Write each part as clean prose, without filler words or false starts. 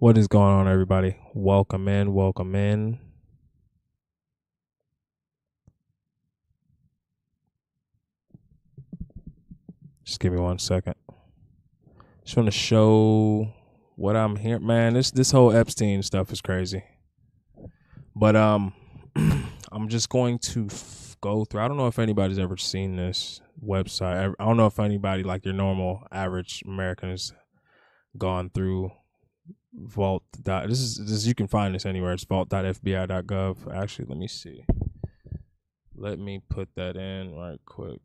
What is going on, everybody? Welcome in, welcome in. Just give me 1 second. Just want to show what I'm hearing. Man, this whole Epstein stuff is crazy. But I'm just going to go through. I don't know if anybody's ever seen this website. I don't know if anybody, like your normal average American, has gone through vault. This is you can find this anywhere. It's vault.fbi.gov. Actually, let me see. Let me put that in right quick.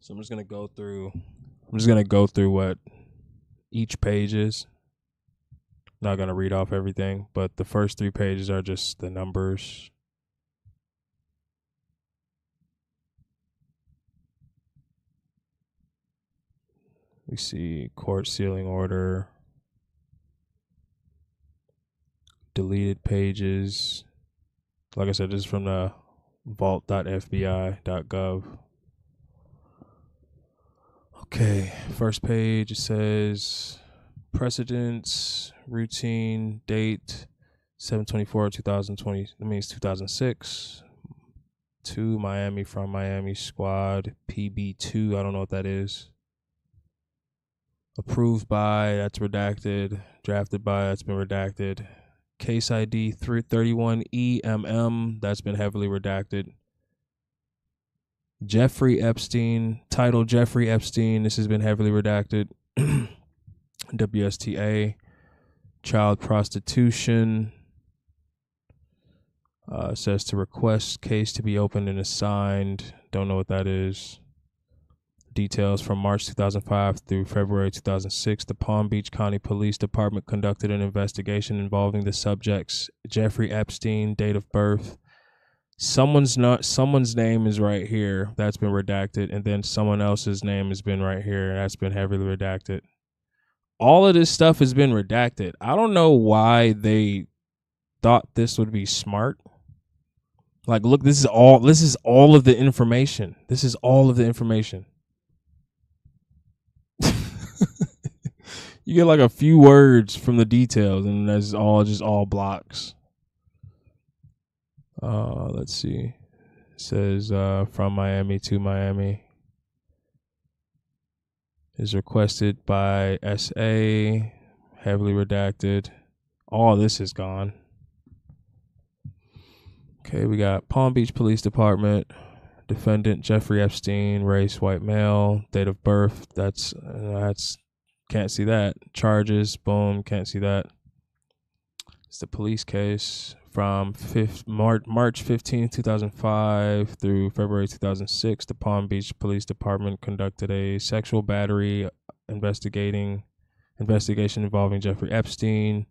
So I'm just gonna go through what each page is. I'm not gonna read off everything, but the first 3 pages are just the numbers. We see court sealing order, deleted pages. Like I said, this is from the vault.fbi.gov. Okay, first page, it says precedents, routine, date, 7/24/2020. That means 2006. To Miami, from Miami, squad, PB2. I don't know what that is. Approved by, that's redacted. Drafted by, that's been redacted. Case ID 331EMM, that's been heavily redacted. Jeffrey Epstein, title Jeffrey Epstein, this has been heavily redacted. WSTA, child prostitution. Says to request case to be opened and assigned. Don't know what that is. Details from March 2005 through February 2006. The Palm Beach County Police Department conducted an investigation involving the subjects Jeffrey Epstein, date of birth. Someone's name is right here. That's been redacted. And then someone else's name has been right here. That's been heavily redacted. All of this stuff has been redacted. I don't know why they thought this would be smart. Like, look, this is all of the information. This is all of the information. You get like a few words from the details, and that's all blocks. Let's see. It says from Miami to Miami is requested by SA, heavily redacted. All this is gone. Okay, we got Palm Beach Police Department, defendant Jeffrey Epstein, race white male, date of birth, that's can't see that. Charges, boom, can't see that. It's the police case from March 15, 2005 through February 2006. The Palm Beach Police Department conducted a sexual battery investigation involving Jeffrey Epstein.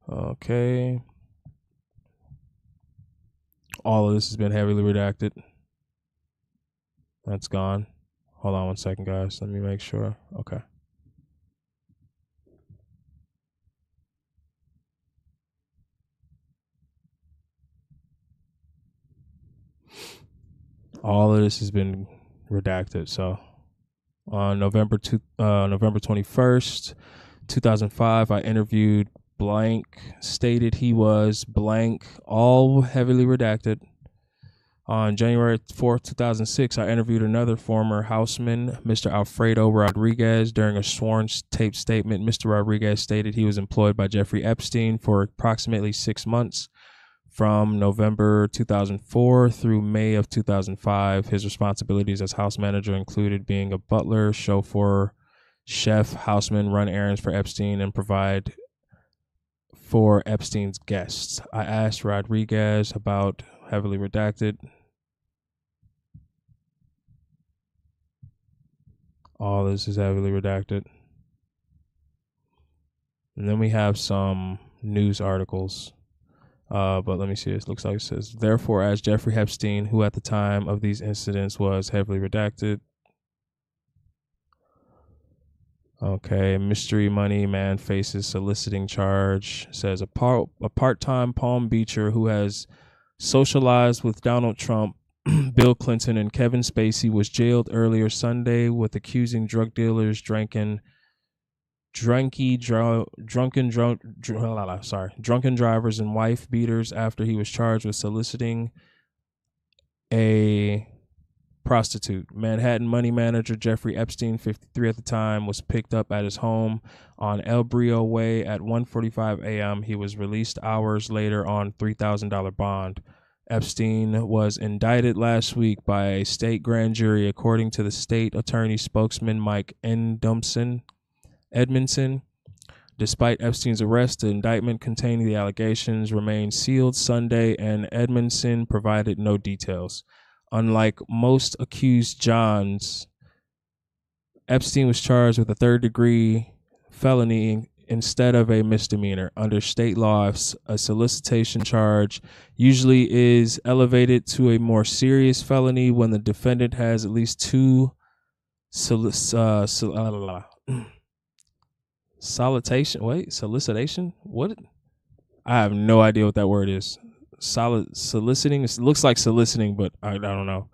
Okay. All of this has been heavily redacted. That's gone. Hold on 1 second, guys. Let me make sure. Okay. All of this has been redacted. So on November 21st, 2005, I interviewed blank, stated he was blank, all heavily redacted. On January 4th, 2006, I interviewed another former houseman, Mr. Alfredo Rodriguez. During a sworn taped statement, Mr. Rodriguez stated he was employed by Jeffrey Epstein for approximately 6 months, from November 2004 through May of 2005. His responsibilities as house manager included being a butler, chauffeur, chef, houseman, run errands for Epstein, and provide for Epstein's guests. I asked Rodriguez about heavily redacted. All this is heavily redacted. And then we have some news articles. But let me see. It looks like it says, therefore, as Jeffrey Epstein, who at the time of these incidents was heavily redacted. Okay, mystery money man faces soliciting charge. Says a part-time Palm Beacher who has socialized with Donald Trump, Bill Clinton, and Kevin Spacey was jailed earlier Sunday with accusing drug dealers drunken drivers and wife beaters after he was charged with soliciting a prostitute. Manhattan money manager Jeffrey Epstein, 53 at the time, was picked up at his home on El Brio Way at 1:45 a.m. He was released hours later on $3,000 bond. Epstein was indicted last week by a state grand jury, according to the state attorney spokesman Mike Edmondson. Despite Epstein's arrest, the indictment containing the allegations remained sealed Sunday, and Edmondson provided no details. Unlike most accused Johns, Epstein was charged with a third-degree felony instead of a misdemeanor. Under state law, a solicitation charge usually is elevated to a more serious felony when the defendant has at least two solicitation? What? I have no idea what that word is. Soliciting. It looks like soliciting, but I don't know.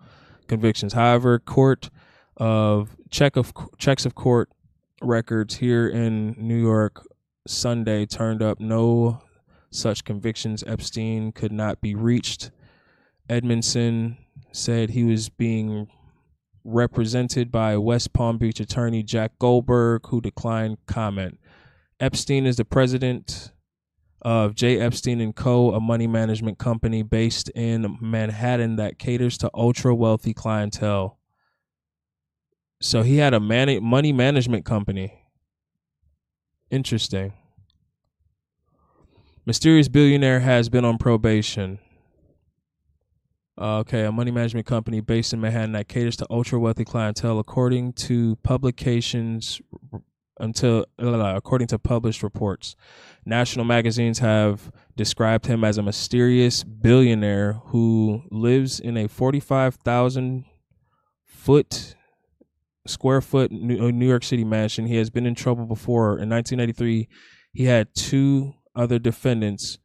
Convictions. However, checks of court records here in New York Sunday turned up no such convictions. Epstein could not be reached. Edmondson said he was being represented by West Palm Beach attorney Jack Goldberg, who declined comment. Epstein is the president of J. Epstein & Co., a money management company based in Manhattan that caters to ultra-wealthy clientele. So he had a money management company. Interesting. Mysterious billionaire has been on probation. Okay, a money management company based in Manhattan that caters to ultra-wealthy clientele, according to published reports. National magazines have described him as a mysterious billionaire who lives in a 45,000 square foot New York City mansion. He has been in trouble before. In 1993, he had two other defendants.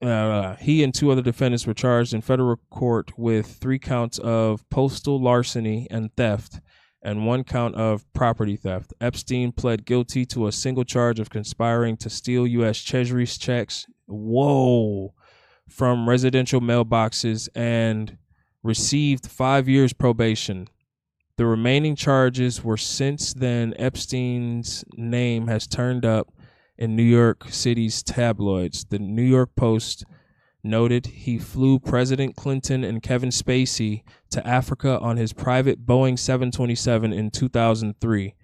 He and two other defendants were charged in federal court with 3 counts of postal larceny and theft and 1 count of property theft. Epstein pled guilty to a single charge of conspiring to steal U.S. Treasury's checks, from residential mailboxes and received 5 years probation. The remaining charges were since then. Epstein's name has turned up in New York City's tabloids. The New York Post noted he flew President Clinton and Kevin Spacey to Africa on his private Boeing 727 in 2003.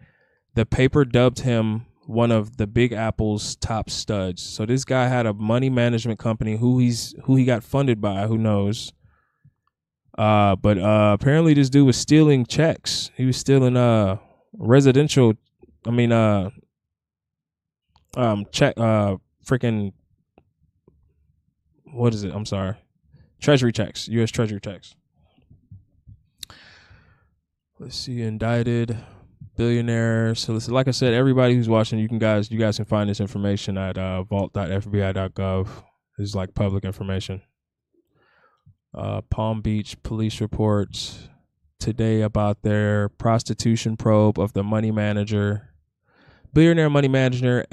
The paper dubbed him one of the Big Apple's top studs. So this guy had a money management company who he got funded by, who knows. But apparently this dude was stealing checks. He was stealing freaking, what is it? I'm sorry. Treasury checks, U.S. Treasury checks. Let's see, indicted billionaire. So listen, like I said, everybody who's watching, you guys can find this information at vault.fbi.gov. This is like public information. Palm Beach police reports today about their prostitution probe of the money manager. Billionaire money manager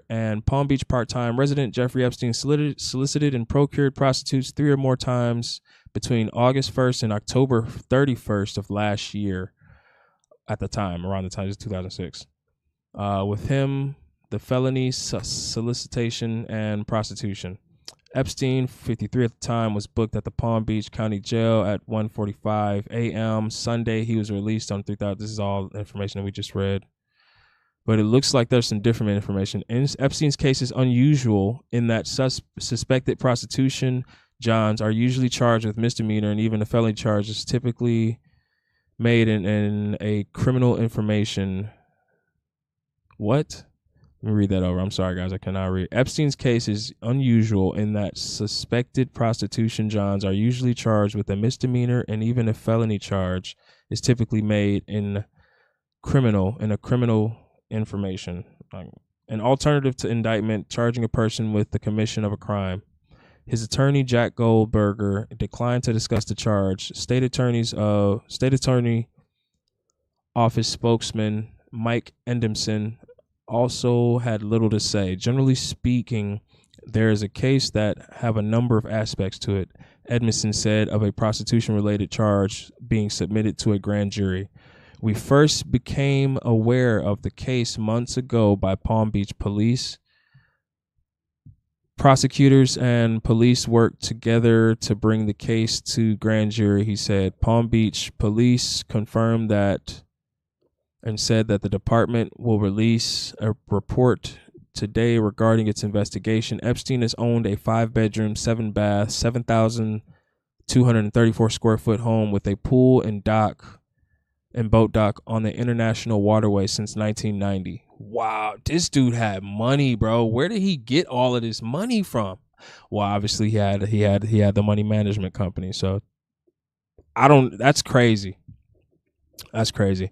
and Palm Beach part-time resident Jeffrey Epstein solicited and procured prostitutes 3 or more times between August 1st and October 31st of last year. At the time, around the time of 2006, with him, the felony solicitation and prostitution. Epstein, 53 at the time, was booked at the Palm Beach County Jail at 1:45 a.m. Sunday. He was released on 3,000. This is all information that we just read. But it looks like there's some different information. Epstein's case is unusual in that suspected prostitution Johns are usually charged with misdemeanor, and even a felony charge is typically made in a criminal information. What? Let me read that over. I'm sorry, guys. I cannot read. Epstein's case is unusual in that suspected prostitution Johns are usually charged with a misdemeanor, and even a felony charge is typically made in a criminal information. An alternative to indictment charging a person with the commission of a crime. His attorney, Jack Goldberger, declined to discuss the charge. State Attorney Office spokesman Mike Endemson also had little to say. Generally speaking, there is a case that have a number of aspects to it, Edmondson said of a prostitution-related charge being submitted to a grand jury. We first became aware of the case months ago by Palm Beach police. Prosecutors and police worked together to bring the case to grand jury, he said. Palm Beach police confirmed that and said that the department will release a report today regarding its investigation. Epstein has owned a 5-bedroom, 7-bath, 7,234 square foot home with a pool and boat dock on the international waterway since 1990. Wow, this dude had money, bro. Where did he get all of this money from? Well, obviously he had the money management company. So that's crazy. That's crazy.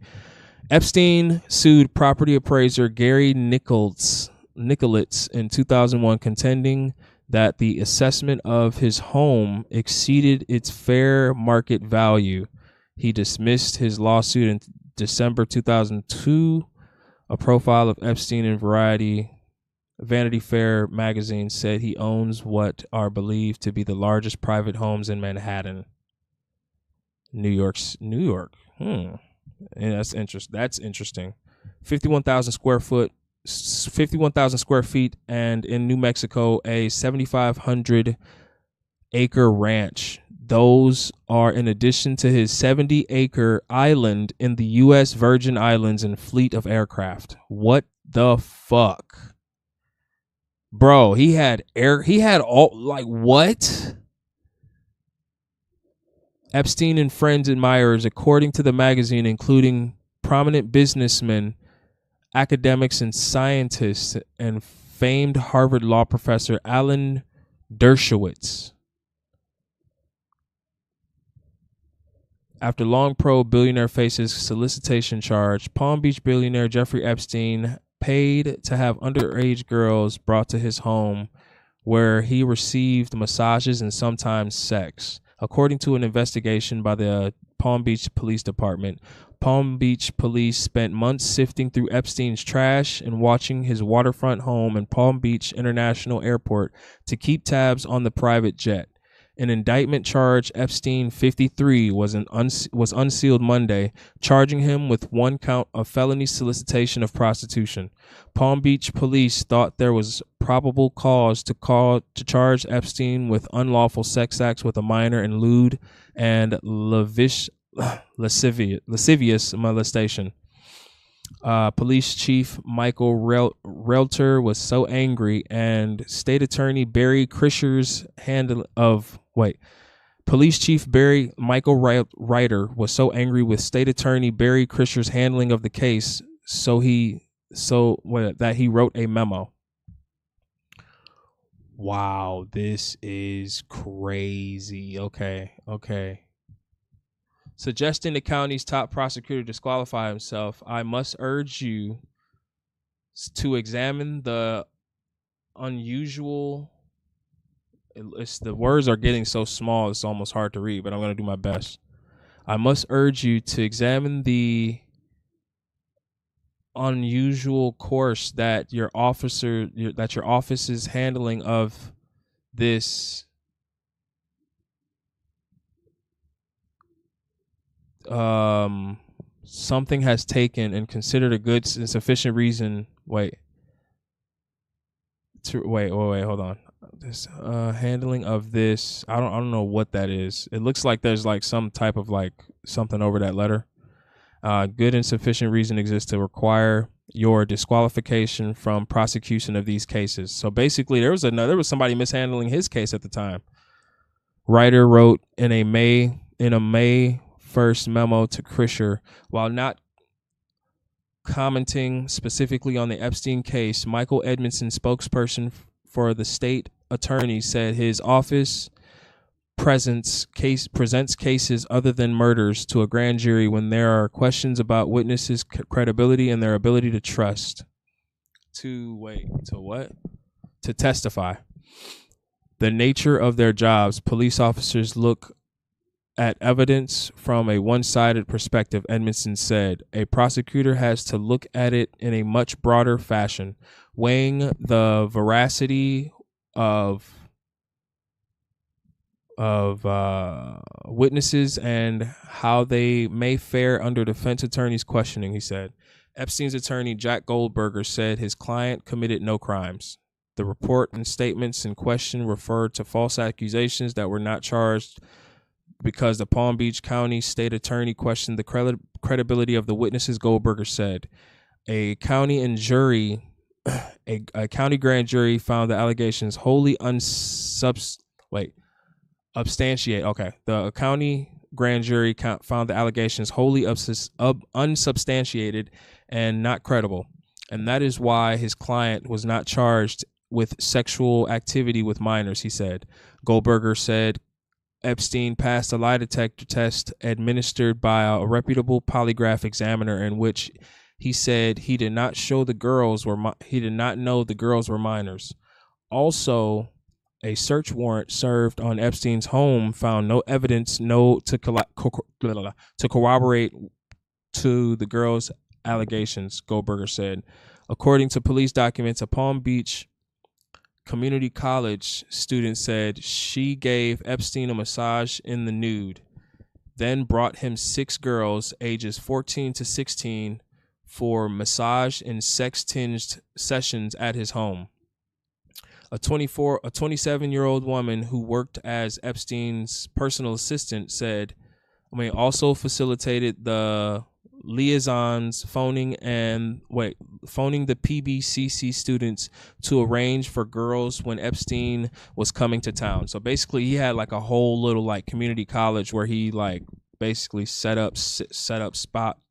Epstein sued property appraiser Gary Nicolitz in 2001, contending that the assessment of his home exceeded its fair market value. He dismissed his lawsuit in December 2002. A profile of Epstein in Vanity Fair magazine said he owns what are believed to be the largest private homes in Manhattan, New York. Yeah, that's interesting. 51,000 square feet, and in New Mexico, a 7,500 acre ranch. Those are in addition to his 70-acre island in the U.S. Virgin Islands and fleet of aircraft. What the fuck? Bro, he had all, like, what? Epstein and friends admirers, according to the magazine, including prominent businessmen, academics, and scientists, and famed Harvard law professor Alan Dershowitz. After long probe, billionaire faces solicitation charge. Palm Beach billionaire Jeffrey Epstein paid to have underage girls brought to his home, where he received massages and sometimes sex. According to an investigation by the Palm Beach Police Department, Palm Beach police spent months sifting through Epstein's trash and watching his waterfront home and Palm Beach International Airport to keep tabs on the private jet. An indictment charged Epstein, 53, was unsealed Monday, charging him with one count of felony solicitation of prostitution. Palm Beach police thought there was probable cause to charge Epstein with unlawful sex acts with a minor and lewd and lascivious molestation. Police Chief Michael Relter was so angry, and State Attorney Barry Krischer's Police Chief Michael Reiter was so angry with State Attorney Barry Krischer's handling of the case, that he wrote a memo. Wow, this is crazy. Okay. Suggesting the county's top prosecutor disqualify himself, I must urge you to examine the unusual. The words are getting so small, it's almost hard to read, but I'm going to do my best. I must urge you to examine the unusual course that your office is handling of this something has taken and considered a good and sufficient reason. Wait, hold on. This handling of this, I don't know what that is. It looks like there's like some type of like something over that letter. Good and sufficient reason exists to require your disqualification from prosecution of these cases. So basically, there was somebody mishandling his case at the time. Ryder wrote in a May 1st memo to Krischer, while not commenting specifically on the Epstein case, Michael Edmondson, spokesperson for the state attorney, said his office presents cases other than murders to a grand jury when there are questions about witnesses' credibility and their ability to trust. To testify. The nature of their jobs, police officers look at evidence from a one-sided perspective, Edmondson said. A prosecutor has to look at it in a much broader fashion, weighing the veracity of witnesses and how they may fare under defense attorney's questioning, he said. Epstein's attorney, Jack Goldberger, said his client committed no crimes. The report and statements in question referred to false accusations that were not charged because the Palm Beach County state attorney questioned the credibility of the witnesses, Goldberger said. A county grand jury found the allegations wholly unsubstantiated. Okay. The county grand jury found the allegations wholly unsubstantiated and not credible. And that is why his client was not charged with sexual activity with minors, he said. Goldberger said Epstein passed a lie detector test administered by a reputable polygraph examiner in which he said he did not know the girls were minors. Also, a search warrant served on Epstein's home found no evidence to corroborate to the girls' allegations, Goldberger said. According to police documents, a Palm Beach Community College student said she gave Epstein a massage in the nude, then brought him 6 girls ages 14 to 16 for massage and sex-tinged sessions at his home. A 27-year-old woman who worked as Epstein's personal assistant also facilitated the liaisons, phoning the PBCC students to arrange for girls when Epstein was coming to town. So basically, he had like a whole little like community college where he like basically set up shop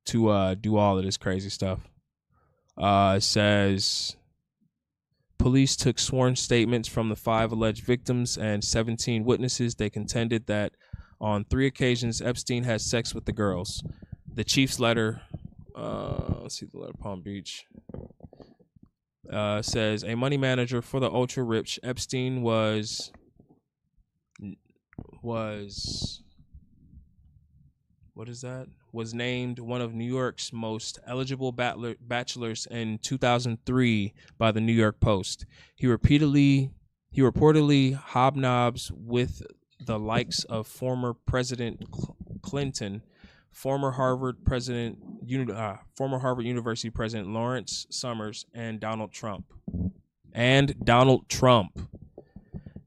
to do all of this crazy stuff. It says police took sworn statements from the 5 alleged victims and 17 witnesses. They contended that on 3 occasions, Epstein had sex with the girls. The chief's letter, let's see the letter, Palm Beach, says a money manager for the ultra rich. Epstein was named one of New York's most eligible bachelors in 2003 by the New York Post. He reportedly hobnobs with the likes of former President Clinton, former Harvard University President Lawrence Summers, and Donald Trump,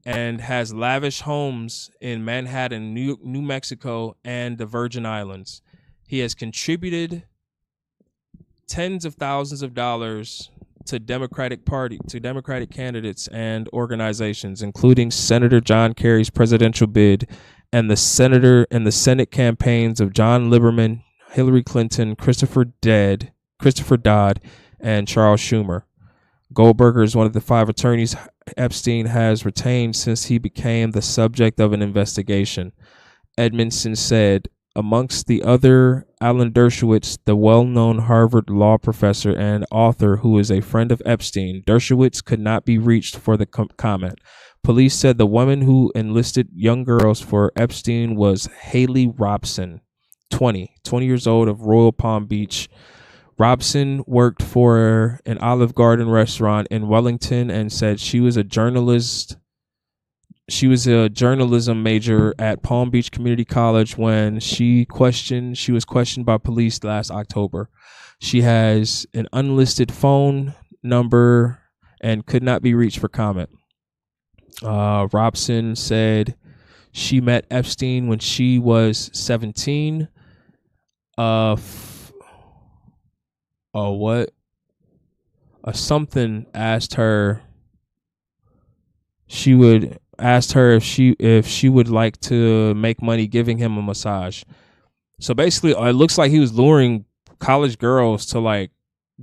and has lavish homes in Manhattan, New Mexico, and the Virgin Islands. He has contributed tens of thousands of dollars to Democratic candidates and organizations, including Senator John Kerry's presidential bid and the Senate campaigns of John Lieberman, Hillary Clinton, Christopher Dodd, and Charles Schumer. Goldberger is one of the 5 attorneys Epstein has retained since he became the subject of an investigation. Edmondson said, amongst the other, Alan Dershowitz, the well-known Harvard law professor and author who is a friend of Epstein. Dershowitz could not be reached for the comment. Police said the woman who enlisted young girls for Epstein was Haley Robson, 20 years old, of Royal Palm Beach. Robson worked for an Olive Garden restaurant in Wellington and said she was a journalist. She was a journalism major at Palm Beach Community College when she was questioned by police last October. She has an unlisted phone number and could not be reached for comment. Robson said she met Epstein when she was 17. Something asked her if she would like to make money giving him a massage. So basically, it looks like he was luring college girls to like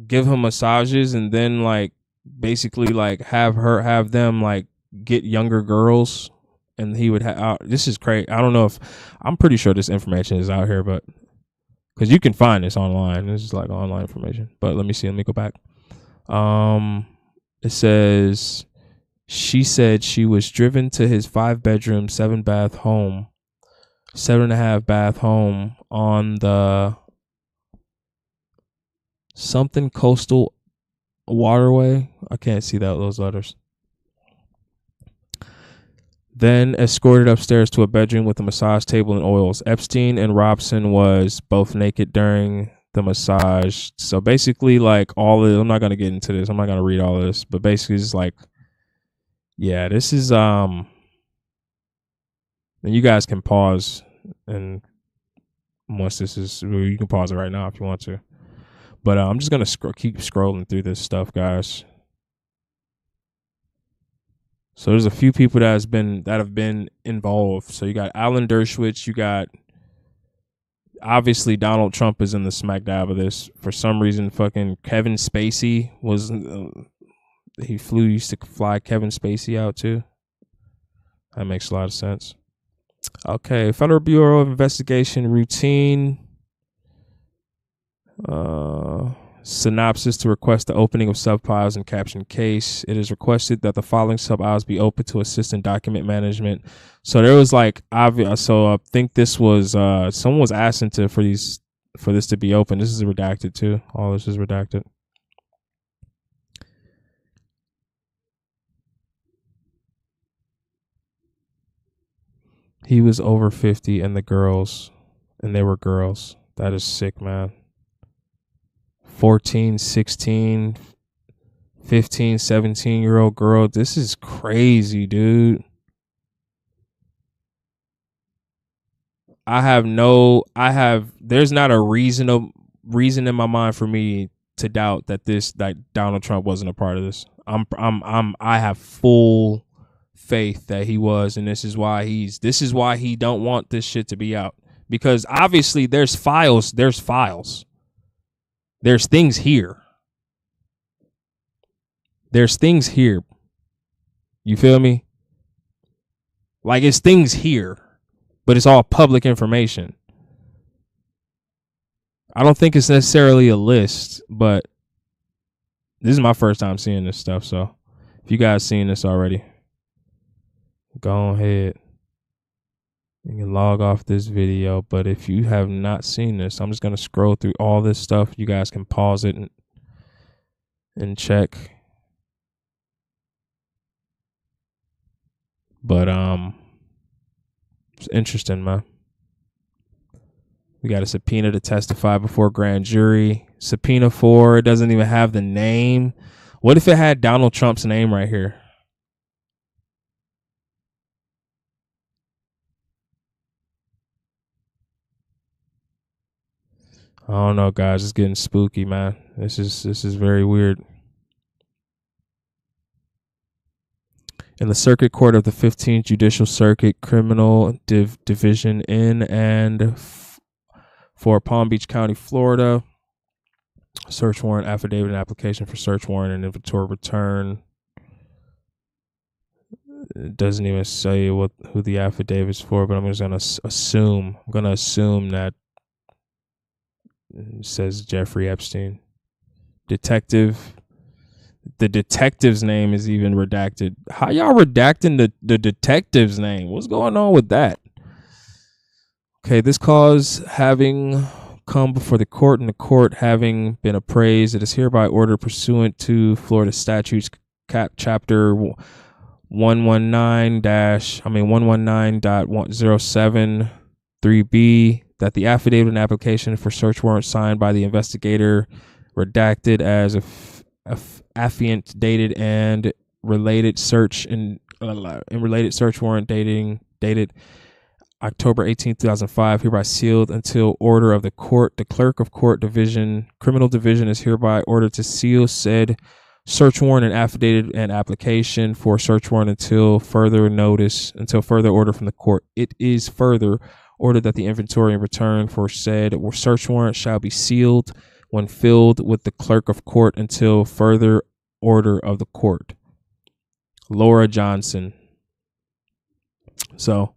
give him massages and then like basically like have them like get younger girls, and he would have. This is crazy. I don't know if I'm pretty sure this information is out here, but because you can find this online. This is like online information. But let me see. Let me go back. It says she said she was driven to his 5-bedroom, 7-bath home, 7.5-bath home on the something coastal waterway. I can't see those letters. Then escorted upstairs to a bedroom with a massage table and oils. Epstein and Robson was both naked during the massage. So basically, like I'm not gonna get into this. I'm not gonna read all this, but basically, it's like, yeah, this is and you guys can pause, and once this is, you can pause it right now if you want to. But I'm just gonna keep scrolling through this stuff, guys. So there's a few people that have been involved. So you got Alan Dershowitz, you got obviously Donald Trump is in the smack dab of this. For some reason, fucking Kevin Spacey was used to fly Kevin Spacey out too. That makes a lot of sense. Okay, Federal Bureau of Investigation routine synopsis to request the opening of sub-files and caption case. It is requested that the following sub-files be open to assist in document management. So there was like obvious. So I think this was someone was asking for this to be open. This is redacted too. All this is redacted. He was over 50 and they were girls. That is sick, man. 14, 16, 15, 17-year-old girl. This is crazy, dude. There's not a reason in my mind for me to doubt that Donald Trump wasn't a part of this. I have full faith that he was, and this is why he don't want this shit to be out, because obviously there's files. There's things here. You feel me? Like, it's things here, but it's all public information. I don't think it's necessarily a list, but this is my first time seeing this stuff. So if you guys seen this already, go ahead. You can log off this video, but if you have not seen this, I'm just going to scroll through all this stuff. You guys can pause it and check. But it's interesting, man. We got a subpoena to testify before grand jury. Subpoena for, it doesn't even have the name. What if it had Donald Trump's name right here? I don't know, guys. It's getting spooky, man. This is very weird. In the Circuit Court of the 15th Judicial Circuit Criminal Division in and for Palm Beach County, Florida, search warrant affidavit and application for search warrant and inventory return. It doesn't even say who the affidavit's for, but I'm just gonna assume. I'm gonna assume that it says Jeffrey Epstein. Detective. The detective's name is even redacted. How y'all redacting the detective's name? What's going on with that? Okay, this cause having come before the court and the court having been appraised, it is hereby ordered pursuant to Florida statutes chapter 119-107-3B that the affidavit and application for search warrant signed by the investigator redacted as affiant dated and related search and related search warrant dated October 18, 2005, hereby sealed until order of the court. The clerk of court division, criminal division, is hereby ordered to seal said search warrant and affidavit and application for search warrant until further order from the court. It is further ordered that the inventory and return for said search warrant shall be sealed when filled with the clerk of court until further order of the court. Laura Johnson. So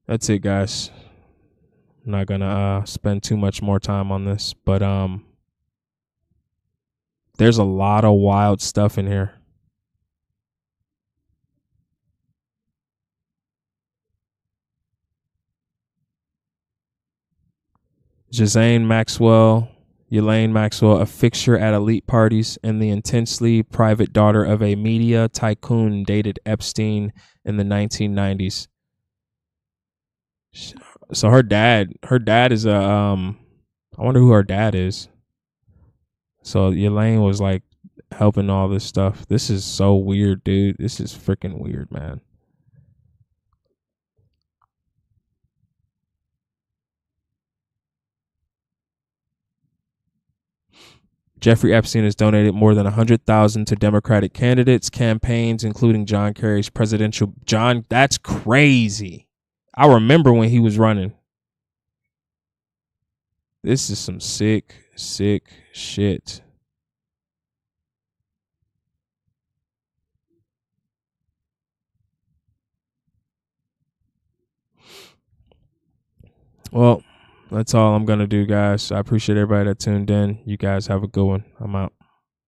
that's it, guys. I'm not gonna spend too much more time on this, but there's a lot of wild stuff in here. Elaine Maxwell, a fixture at elite parties and the intensely private daughter of a media tycoon, dated Epstein in the 1990s. So her dad is a I wonder who her dad is. So Elaine was like helping all this stuff. This is so weird, dude. This is freaking weird, man. Jeffrey Epstein has donated more than $100,000 to Democratic candidates' campaigns, including John Kerry's presidential. That's crazy. I remember when he was running. This is some sick shit. Well, that's all I'm going to do, guys. I appreciate everybody that tuned in. You guys have a good one. I'm out.